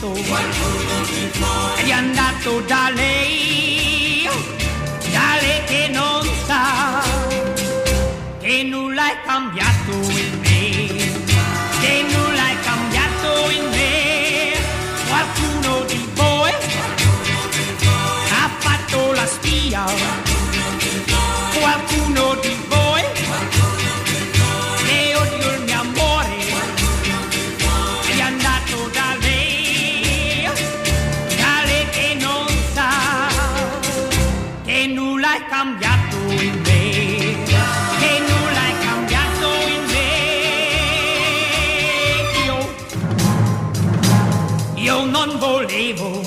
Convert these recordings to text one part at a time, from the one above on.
cambiato, ed è andato da lei che non sa che nulla è cambiato in me, che nulla è cambiato in me. Qualcuno di voi ha fatto la spia, qualcuno di voi ne odio il mio amore, ed è andato da lei che non sa che nulla è cambiato in me, che nulla è cambiato in me. Io non volevo,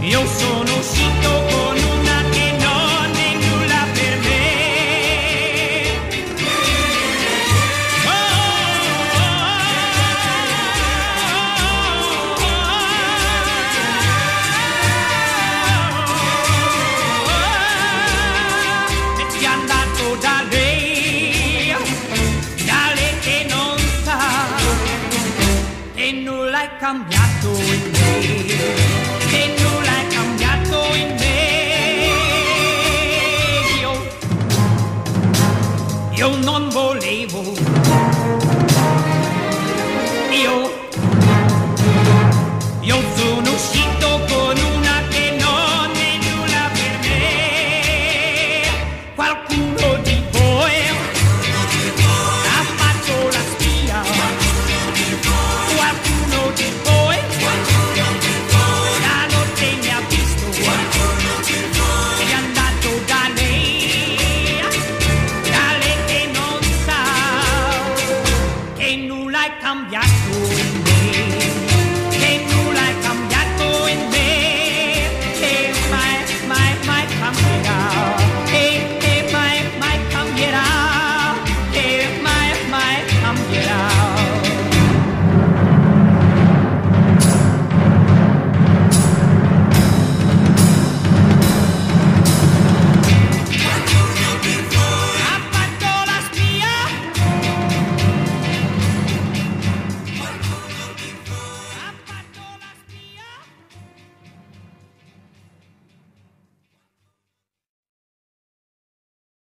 io sono uscito con una che non è nulla per me. E ti è andato da lei che non sa che nulla è cambiato in me, che nulla è cambiato in me. Io non volevo